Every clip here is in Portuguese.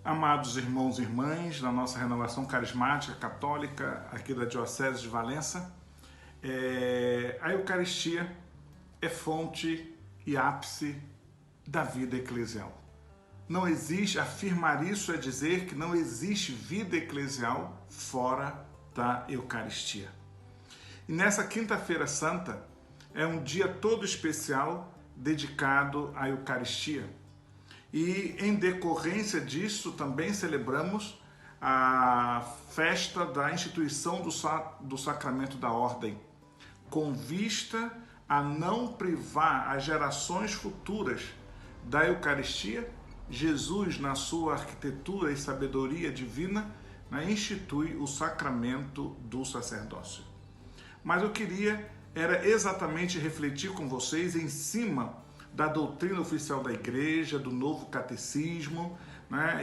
Amados irmãos e irmãs da nossa renovação carismática católica aqui da Diocese de Valença, a Eucaristia é fonte e ápice da vida eclesial. Não existe, afirmar isso é dizer que não existe vida eclesial fora da Eucaristia. E nessa Quinta-feira Santa é um dia todo especial dedicado à Eucaristia. E em decorrência disso também celebramos a festa da instituição do Sacramento da Ordem, com vista a não privar as gerações futuras da Eucaristia. Jesus, na sua arquitetura e sabedoria divina, institui o sacramento do sacerdócio. Mas eu queria exatamente refletir com vocês em cima da doutrina oficial da Igreja, do novo catecismo,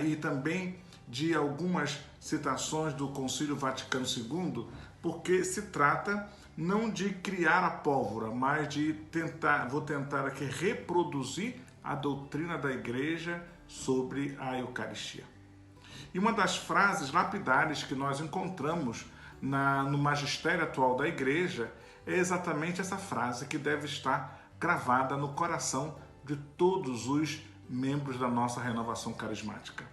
e também de algumas citações do Concílio Vaticano II, porque se trata não de criar a pólvora, mas de vou tentar aqui reproduzir a doutrina da Igreja sobre a Eucaristia. E uma das frases lapidares que nós encontramos no magistério atual da Igreja é exatamente essa frase que deve estar gravada no coração de todos os membros da nossa renovação carismática.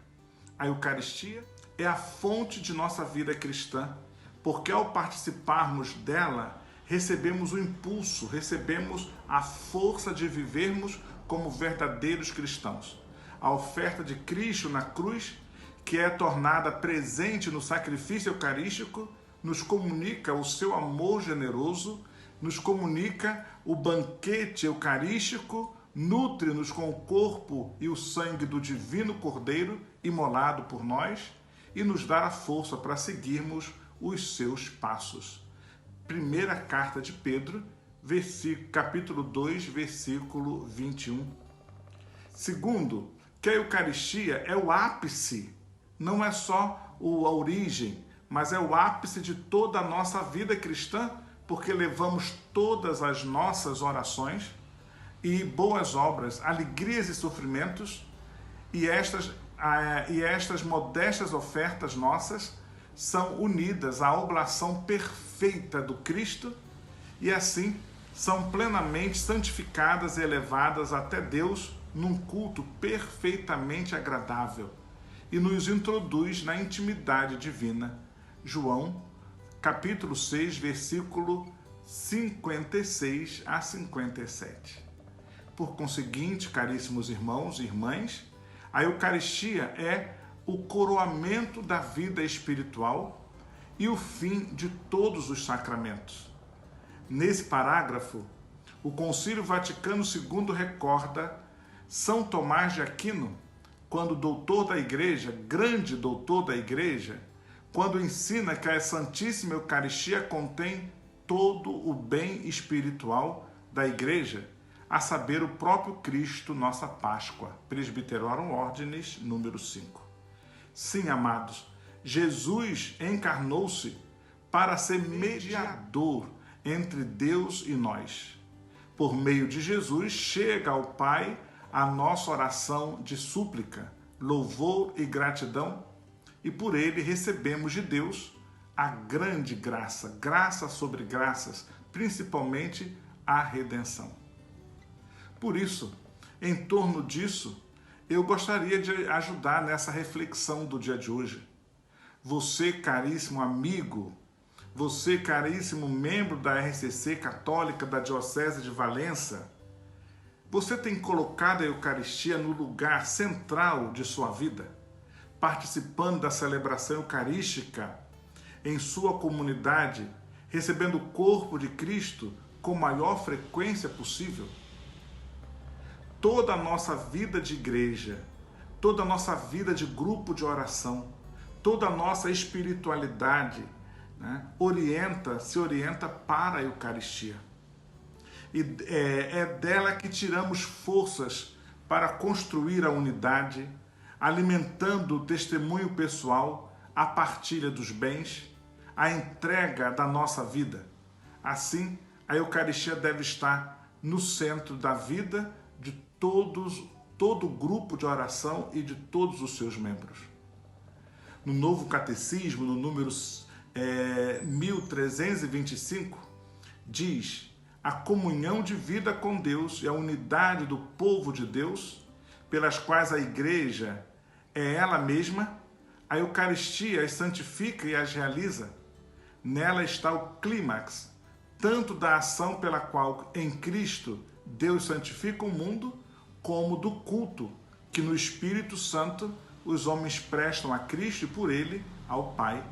A Eucaristia é a fonte de nossa vida cristã, porque ao participarmos dela, recebemos o impulso, recebemos a força de vivermos como verdadeiros cristãos. A oferta de Cristo na cruz, que é tornada presente no sacrifício eucarístico, nos comunica o seu amor generoso, nos comunica o banquete eucarístico, nutre-nos com o corpo e o sangue do divino Cordeiro imolado por nós e nos dá a força para seguirmos os seus passos. Primeira carta de Pedro, capítulo 2, versículo 21. Segundo, que a Eucaristia é o ápice, não é só a origem, mas é o ápice de toda a nossa vida cristã, porque levamos todas as nossas orações e boas obras, alegrias e sofrimentos, e estas modestas ofertas nossas são unidas à oblação perfeita do Cristo e assim são plenamente santificadas e elevadas até Deus num culto perfeitamente agradável e nos introduz na intimidade divina. João capítulo 6, versículo 56 a 57. Por conseguinte, caríssimos irmãos e irmãs, a Eucaristia é o coroamento da vida espiritual e o fim de todos os sacramentos. Nesse parágrafo, o Concílio Vaticano II recorda São Tomás de Aquino, quando doutor da Igreja, grande doutor da Igreja, quando ensina que a Santíssima Eucaristia contém todo o bem espiritual da Igreja, a saber, o próprio Cristo, nossa Páscoa. Presbyterorum Ordinis, número 5. Sim, amados, Jesus encarnou-se para ser mediador entre Deus e nós. Por meio de Jesus, chega ao Pai a nossa oração de súplica, louvor e gratidão, e por ele recebemos de Deus a grande graça, graça sobre graças, principalmente a redenção. Por isso, em torno disso, eu gostaria de ajudar nessa reflexão do dia de hoje. Você, caríssimo amigo, você, caríssimo membro da RCC Católica da Diocese de Valença, você tem colocado a Eucaristia no lugar central de sua vida? Participando da celebração eucarística em sua comunidade, recebendo o corpo de Cristo com maior frequência possível? Toda a nossa vida de igreja, toda a nossa vida de grupo de oração, toda a nossa espiritualidade, se orienta para a Eucaristia. E é dela que tiramos forças para construir a unidade, alimentando o testemunho pessoal, a partilha dos bens, a entrega da nossa vida. Assim, a Eucaristia deve estar no centro da vida de todo o grupo de oração e de todos os seus membros. no Novo Catecismo, no número 1325, diz: a comunhão de vida com Deus e a unidade do povo de Deus, pelas quais a Igreja é ela mesma, a Eucaristia as santifica e as realiza. Nela está o clímax, tanto da ação pela qual em Cristo Deus santifica o mundo, como do culto que no Espírito Santo os homens prestam a Cristo e por ele ao Pai.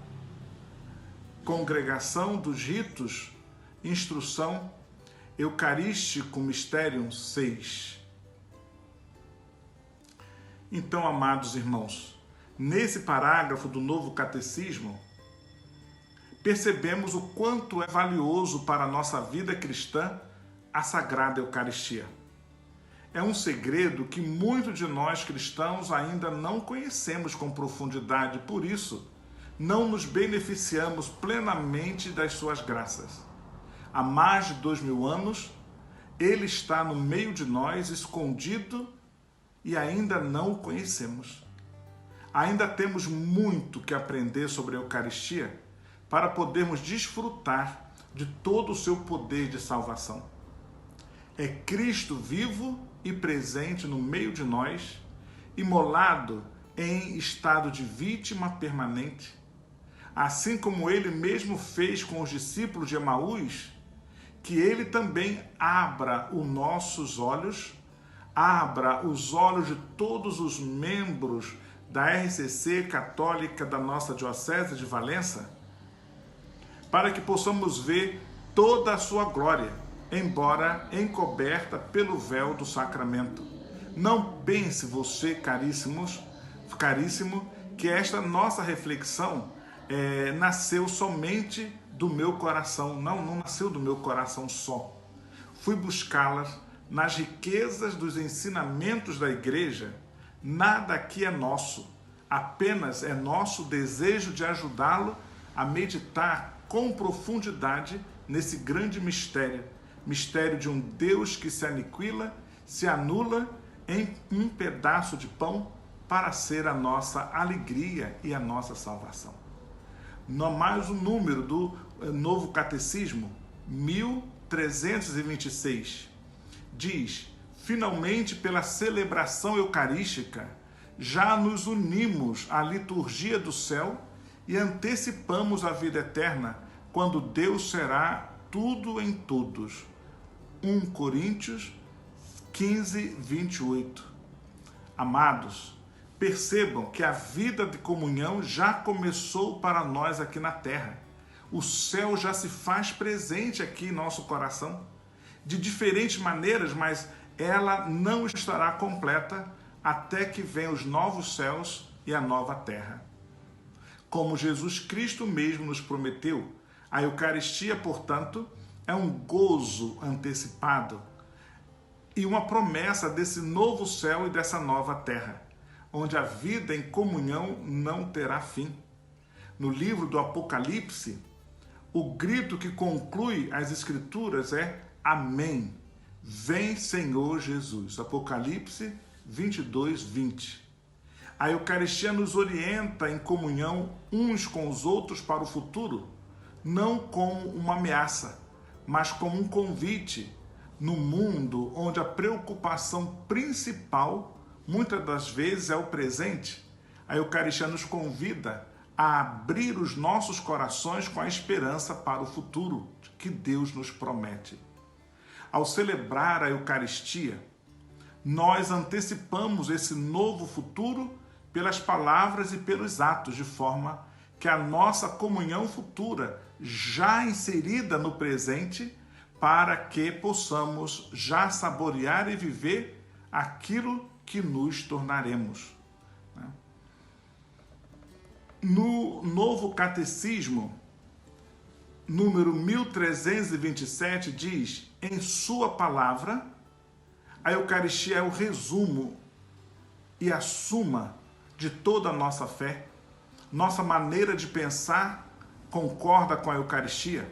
Congregação dos ritos, instrução, Eucarístico Mysterium 6. Então, amados irmãos, nesse parágrafo do Novo Catecismo, percebemos o quanto é valioso para a nossa vida cristã a Sagrada Eucaristia. É um segredo que muitos de nós cristãos ainda não conhecemos com profundidade, por isso não nos beneficiamos plenamente das suas graças. Há mais de 2000 anos, ele está no meio de nós, escondido, e ainda não o conhecemos. Ainda temos muito que aprender sobre a Eucaristia para podermos desfrutar de todo o seu poder de salvação. É Cristo vivo e presente no meio de nós, imolado em estado de vítima permanente, assim como ele mesmo fez com os discípulos de Emaús, que ele também abra os nossos olhos, abra os olhos de todos os membros da RCC Católica da nossa Diocese de Valença, para que possamos ver toda a sua glória, embora encoberta pelo véu do sacramento. Não pense você, caríssimo, que esta nossa reflexão nasceu somente do meu coração. Não nasceu do meu coração só. Fui buscá-las nas riquezas dos ensinamentos da Igreja. Nada aqui é nosso, apenas é nosso desejo de ajudá-lo a meditar com profundidade nesse grande mistério de um Deus que se aniquila, se anula em um pedaço de pão para ser a nossa alegria e a nossa salvação. No mais o número do Novo Catecismo, 1326, diz: finalmente, pela celebração eucarística, já nos unimos à liturgia do céu e antecipamos a vida eterna, quando Deus será tudo em todos. 1 Coríntios 15, 28. Amados, percebam que a vida de comunhão já começou para nós aqui na terra. O céu já se faz presente aqui em nosso coração, de diferentes maneiras, mas ela não estará completa até que venham os novos céus e a nova terra. Como Jesus Cristo mesmo nos prometeu, a Eucaristia, portanto, é um gozo antecipado e uma promessa desse novo céu e dessa nova terra, onde a vida em comunhão não terá fim. No livro do Apocalipse, o grito que conclui as Escrituras é: Amém. Vem, Senhor Jesus. Apocalipse 22, 20. A Eucaristia nos orienta em comunhão uns com os outros para o futuro, não como uma ameaça, mas como um convite, no mundo onde a preocupação principal, muitas das vezes, é o presente. A Eucaristia nos convida a abrir os nossos corações com a esperança para o futuro que Deus nos promete. Ao celebrar a Eucaristia, nós antecipamos esse novo futuro pelas palavras e pelos atos, de forma que a nossa comunhão futura, já inserida no presente, para que possamos já saborear e viver aquilo que nos tornaremos. No Novo Catecismo, número 1327, diz: em sua palavra, a Eucaristia é o resumo e a suma de toda a nossa fé. Nossa maneira de pensar concorda com a Eucaristia,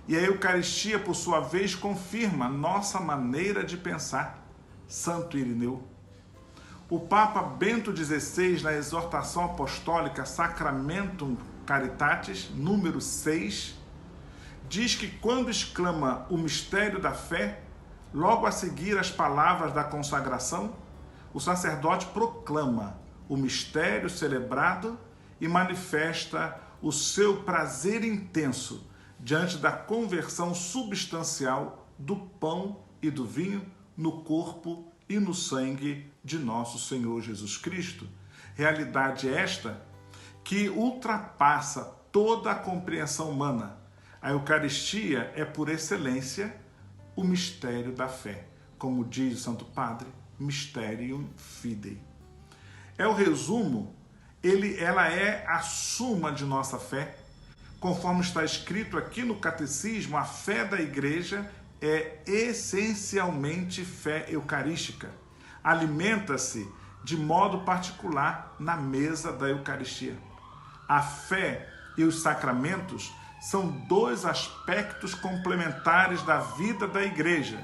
e a Eucaristia, por sua vez, confirma nossa maneira de pensar. Santo Irineu. O Papa Bento XVI, na exortação apostólica Sacramentum Caritatis, número 6, diz que quando exclama o mistério da fé, logo a seguir as palavras da consagração, o sacerdote proclama o mistério celebrado e manifesta o seu prazer intenso diante da conversão substancial do pão e do vinho no corpo e no sangue de nosso Senhor Jesus Cristo. Realidade esta que ultrapassa toda a compreensão humana. A Eucaristia é, por excelência, o mistério da fé. Como diz o Santo Padre, Mysterium Fidei. É o resumo, ela é a suma de nossa fé. Conforme está escrito aqui no Catecismo, a fé da Igreja é essencialmente fé eucarística. Alimenta-se de modo particular na mesa da Eucaristia. A fé e os sacramentos são dois aspectos complementares da vida da Igreja.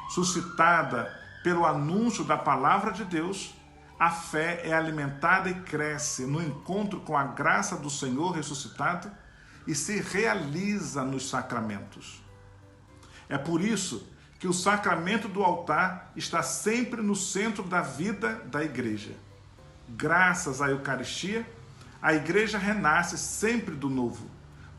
Suscitada pelo anúncio da Palavra de Deus, a fé é alimentada e cresce no encontro com a graça do Senhor ressuscitado e se realiza nos sacramentos. É por isso que o sacramento do altar está sempre no centro da vida da Igreja. Graças à Eucaristia, a Igreja renasce sempre do novo.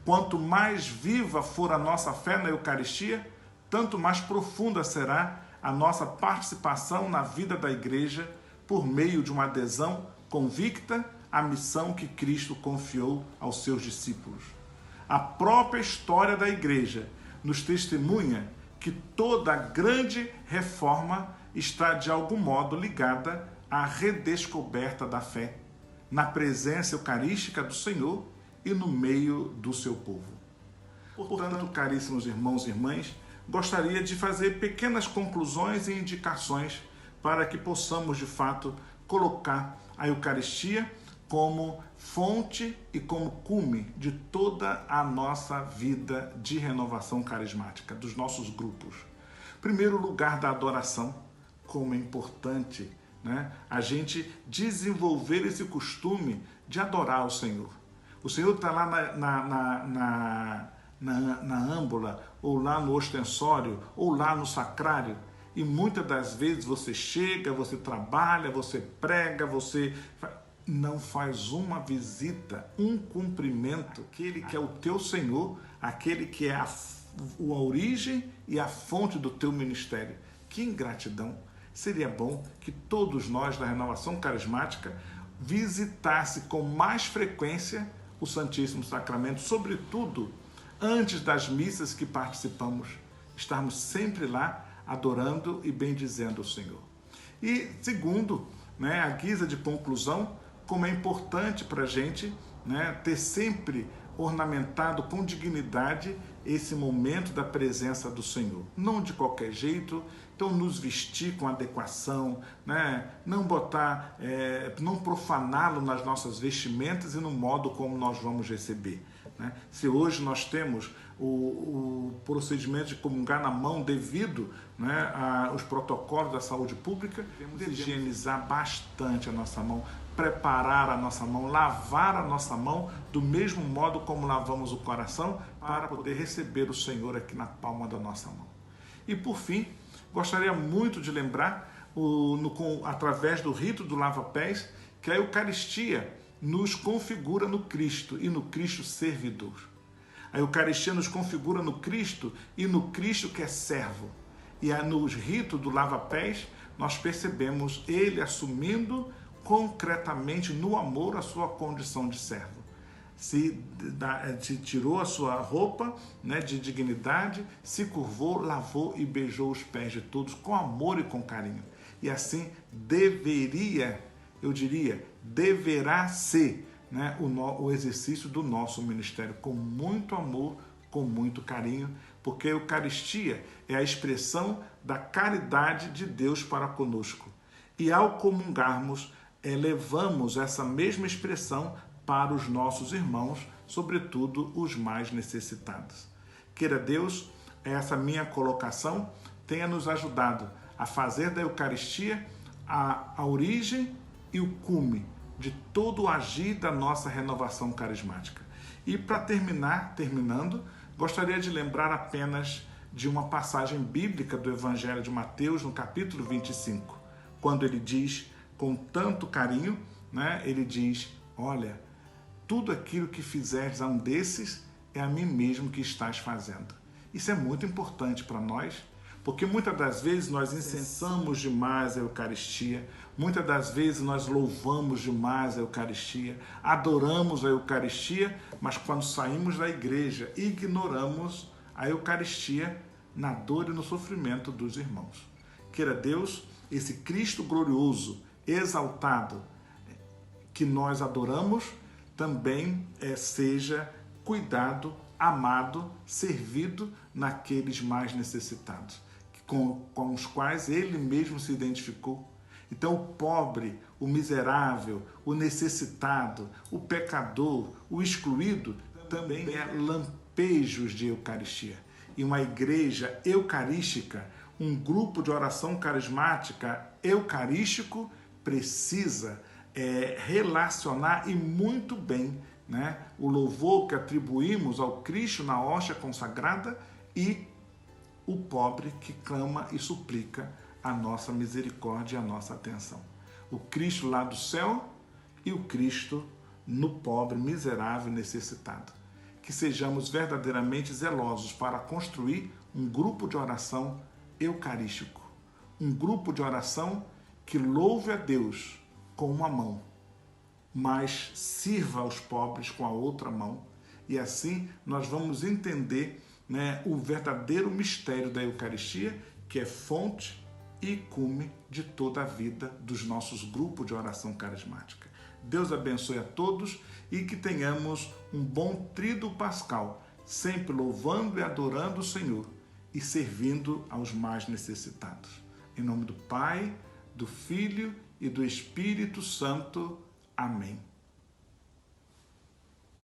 Quanto mais viva for a nossa fé na Eucaristia, tanto mais profunda será a nossa participação na vida da Igreja por meio de uma adesão convicta à missão que Cristo confiou aos seus discípulos. A própria história da Igreja nos testemunha que toda grande reforma está de algum modo ligada à redescoberta da fé, na presença eucarística do Senhor e no meio do seu povo. Portanto, caríssimos irmãos e irmãs, gostaria de fazer pequenas conclusões e indicações para que possamos, de fato, colocar a Eucaristia como fonte e como cume de toda a nossa vida de renovação carismática, dos nossos grupos. Primeiro lugar, da adoração, como é importante, né, a gente desenvolver esse costume de adorar o Senhor. O Senhor está lá na âmbula, ou lá no ostensório, ou lá no sacrário, e muitas das vezes você chega, você trabalha, você prega, você não faz uma visita, um cumprimento, aquele que é o teu Senhor, aquele que é a origem e a fonte do teu ministério. Que ingratidão! Seria bom que todos nós da Renovação Carismática visitasse com mais frequência o Santíssimo Sacramento, sobretudo antes das missas que participamos, estarmos sempre lá adorando e bendizendo o Senhor. E segundo, né, a guisa de conclusão, como é importante para a gente, né, ter sempre ornamentado com dignidade esse momento da presença do Senhor. Não de qualquer jeito, então nos vestir com adequação, né, não botar, não profaná-lo nas nossas vestimentas e no modo como nós vamos receber. Né? Se hoje nós temos o procedimento de comungar na mão devido, né, aos protocolos da saúde pública, temos que higienizar bastante a nossa mão, preparar a nossa mão, lavar a nossa mão do mesmo modo como lavamos o coração para poder receber o Senhor aqui na palma da nossa mão. E por fim, gostaria muito de lembrar, através do rito do lava-pés, que a Eucaristia nos configura no Cristo e no Cristo servidor. A Eucaristia nos configura no Cristo e no Cristo que é servo. E no rito do lava-pés nós percebemos ele assumindo concretamente no amor a sua condição de servo. Se tirou a sua roupa, né, de dignidade, se curvou, lavou e beijou os pés de todos com amor e com carinho. E assim deverá ser, né, o exercício do nosso ministério, com muito amor, com muito carinho, porque a Eucaristia é a expressão da caridade de Deus para conosco. E ao comungarmos, levamos essa mesma expressão para os nossos irmãos, sobretudo os mais necessitados. Queira Deus, essa minha colocação tenha nos ajudado a fazer da Eucaristia a origem e o cume de todo o agir da nossa renovação carismática. E para terminando, gostaria de lembrar apenas de uma passagem bíblica do Evangelho de Mateus, no capítulo 25, quando ele diz, com tanto carinho, né, ele diz, olha, tudo aquilo que fizeres a um desses é a mim mesmo que estás fazendo. Isso é muito importante para nós, porque muitas das vezes nós incensamos demais a Eucaristia, muitas das vezes nós louvamos demais a Eucaristia, adoramos a Eucaristia, mas quando saímos da igreja, ignoramos a Eucaristia na dor e no sofrimento dos irmãos. Queira Deus, esse Cristo glorioso, exaltado, que nós adoramos, também seja cuidado, amado, servido naqueles mais necessitados, com os quais ele mesmo se identificou. Então o pobre, o miserável, o necessitado, o pecador, o excluído, também é lampejos de Eucaristia. E uma igreja eucarística, um grupo de oração carismática eucarístico precisa relacionar e muito bem, né, o louvor que atribuímos ao Cristo na hóstia consagrada e o pobre que clama e suplica a nossa misericórdia e a nossa atenção. O Cristo lá do céu e o Cristo no pobre, miserável e necessitado. Que sejamos verdadeiramente zelosos para construir um grupo de oração eucarístico. Um grupo de oração que louve a Deus com uma mão, mas sirva aos pobres com a outra mão. E assim nós vamos entender, né, o verdadeiro mistério da Eucaristia, que é fonte e cume de toda a vida dos nossos grupos de oração carismática. Deus abençoe a todos e que tenhamos um bom tríduo pascal, sempre louvando e adorando o Senhor e servindo aos mais necessitados. Em nome do Pai, do Filho e do Espírito Santo. Amém.